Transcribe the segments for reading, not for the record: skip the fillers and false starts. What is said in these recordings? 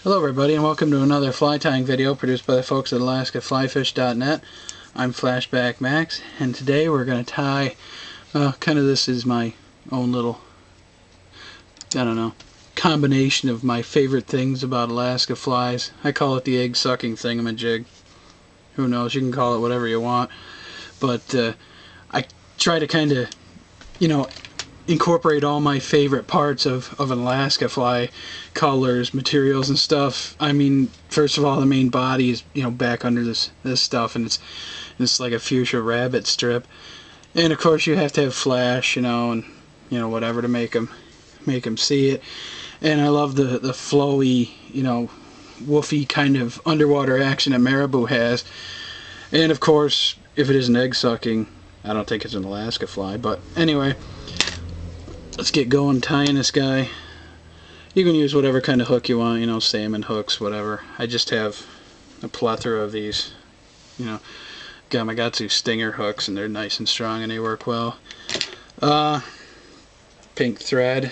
Hello everybody, and welcome to another fly tying video produced by the folks at AlaskaFlyfish.net. I'm Flashback Max, and today we're going to tie, this is my own little, combination of my favorite things about Alaska flies. I call it the egg-sucking thingamajig. Who knows, you can call it whatever you want. But I try to incorporate all my favorite parts of an Alaska fly, colors, materials and stuff. I mean, first of all, the main body is back under this stuff, and it's like a fuchsia rabbit strip, and of course you have to have flash, and whatever to make them see it. And I love the flowy, woofy kind of underwater action that marabou has. And of course, if it isn't egg sucking, I don't think it's an Alaska fly. But anyway, let's get going tying this guy. You can use whatever kind of hook you want, salmon hooks, whatever. I just have a plethora of these, Gamakatsu stinger hooks, and they're nice and strong and they work well. Pink thread.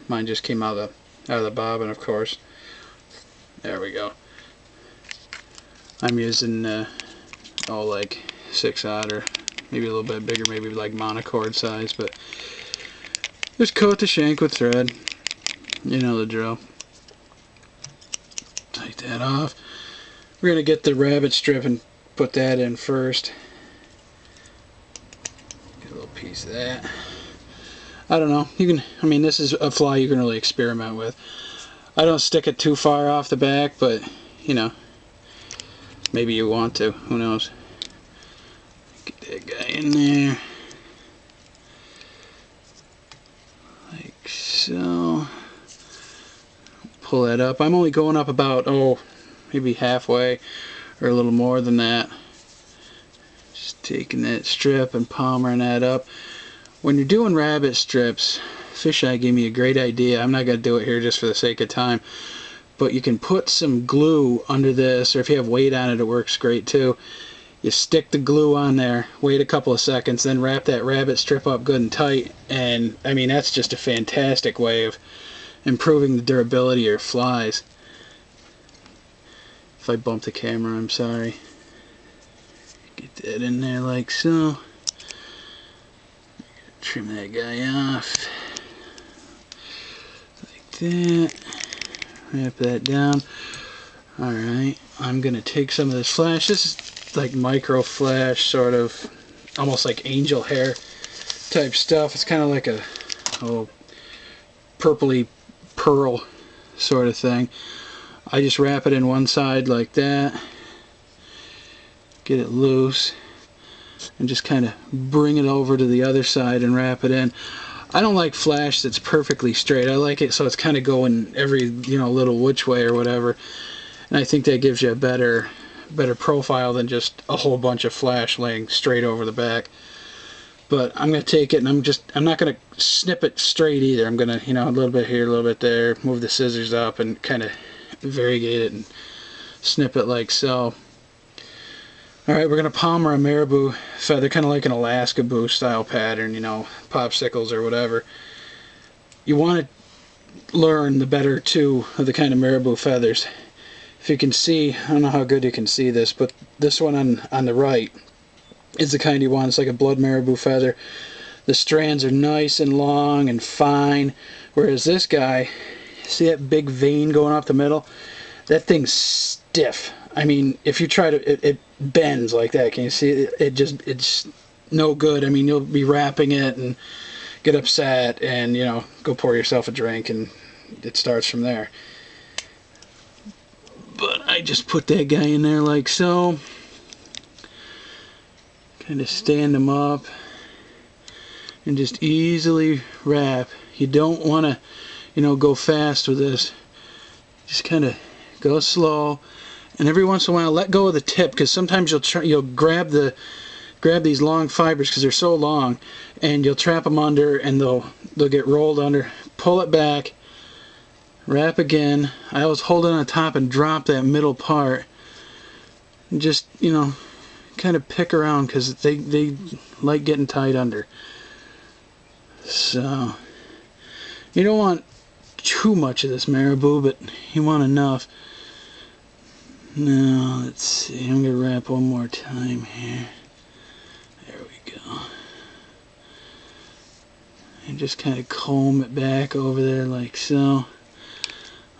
Mine just came out of the bobbin, of course. There we go. I'm using like 6/0, or maybe a little bit bigger, maybe like monocord size, but just coat the shank with thread. You know the drill. Take that off. We're going to get the rabbit strip and put that in first. Get a little piece of that. I don't know. This is a fly you can really experiment with. I don't stick it too far off the back, but, maybe you want to. Who knows? Get that guy in there. Like so. Pull that up. I'm only going up about, maybe halfway or a little more than that. Just taking that strip and palmering that up. When you're doing rabbit strips, Fisheye gave me a great idea. I'm not going to do it here just for the sake of time, but you can put some glue under this, or if you have weight on it, it works great too. You stick the glue on there, wait a couple of seconds, then wrap that rabbit strip up good and tight, and that's just a fantastic way of improving the durability of your flies. If I bump the camera, I'm sorry. Get that in there like so. Trim that guy off. Like that. Wrap that down. Alright, I'm going to take some of this flash. This is like micro flash, sort of, almost like angel hair type stuff. It's kind of like a purpley pearl sort of thing. I just wrap it in one side like that, get it loose, and just kind of bring it over to the other side and wrap it in. I don't like flash that's perfectly straight. I like it so it's kind of going every little which way or whatever, and I think that gives you a better profile than just a whole bunch of flash laying straight over the back. But I'm going to take it, and I'm not going to snip it straight either. I'm going to, a little bit here, a little bit there, move the scissors up and kind of variegate it and snip it like so. Alright, we're going to palmer a marabou feather, kind of like an Alaska boo style pattern, popsicles or whatever. You want to learn the better two of the kind of marabou feathers. If you can see, I don't know how good you can see this, but this one on the right is the kind you want. It's like a blood marabou feather. The strands are nice and long and fine, whereas this guy, see that big vein going up the middle? That thing's stiff. If you try to, it bends like that. Can you see it? It's no good. You'll be wrapping it and get upset and, go pour yourself a drink, and it starts from there. But I just put that guy in there like so. Kind of stand them up and just easily wrap. You don't want to, go fast with this. Just kind of go slow, and every once in a while let go of the tip, because sometimes you'll grab these long fibers because they're so long, and you'll trap them under, and they'll get rolled under. Pull it back, wrap again. I always hold it on top and drop that middle part, and just kind of pick around, because they like getting tied under. So you don't want too much of this marabou, but you want enough. Now, let's see, I'm going to wrap one more time here. There we go. And just kind of comb it back over there like so.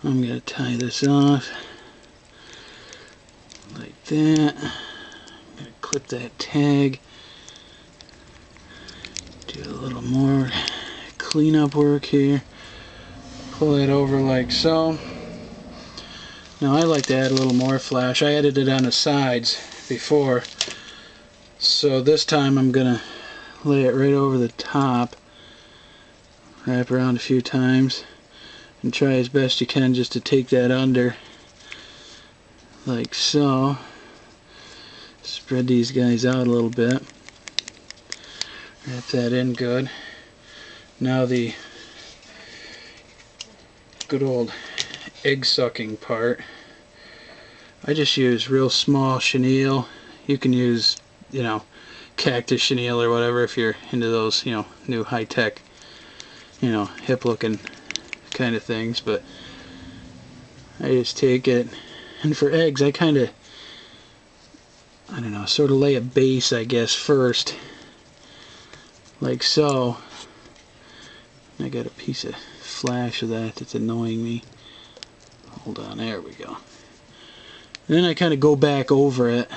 I'm going to tie this off like that. I'm going to clip that tag. Do a little more cleanup work here. Pull it over like so. Now I like to add a little more flash. I added it on the sides before, so this time I'm gonna lay it right over the top, wrap around a few times, and try as best you can just to take that under like so. Spread these guys out a little bit. Wrap that in good. Now the good old egg sucking part. I just use real small chenille. You can use, you know, cactus chenille or whatever if you're into those, you know, new high-tech, you know, hip looking kind of things, but I just take it, and for eggs I kind of, I don't know, sort of lay a base, I guess, first like so. I got a piece of flash of that that's annoying me. Hold on, there we go. And then I kind of go back over it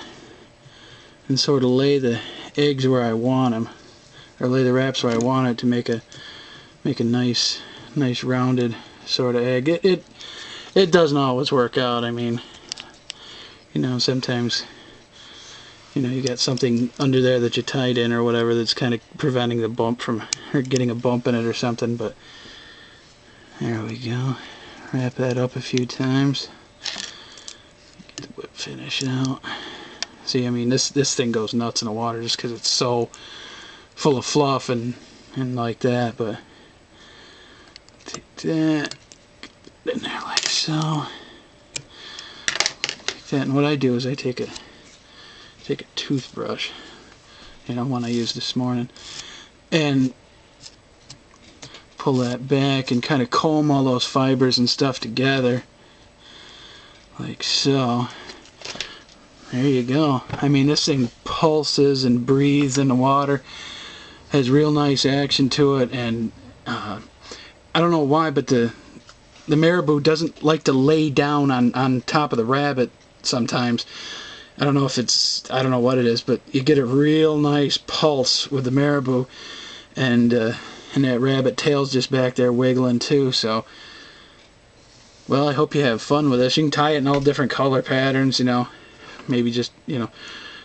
and sort of lay the eggs where I want them, or lay the wraps where I want it to make a nice rounded sort of egg. It doesn't always work out. I mean, you know, sometimes, you know, you got something under there that you tied in or whatever that's kind of preventing the bump from, or getting a bump in it or something, but there we go. Wrap that up a few times. Get the whip finish out. See, I mean, this thing goes nuts in the water just because it's so full of fluff and like that, but take that, get it in there like so. Take that, and what I do is I take a toothbrush, you know, one I used this morning, and pull that back and kind of comb all those fibers and stuff together like so. There you go. I mean, this thing pulses and breathes in the water, has real nice action to it, and I don't know why, but the marabou doesn't like to lay down on top of the rabbit sometimes. I don't know if it's, I don't know what it is, but you get a real nice pulse with the marabou, and that rabbit tail's just back there wiggling too. So, well, I hope you have fun with this. You can tie it in all different color patterns, you know, maybe just, you know,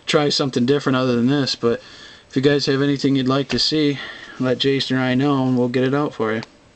try something different other than this. But if you guys have anything you'd like to see, let Jason or I know and we'll get it out for you.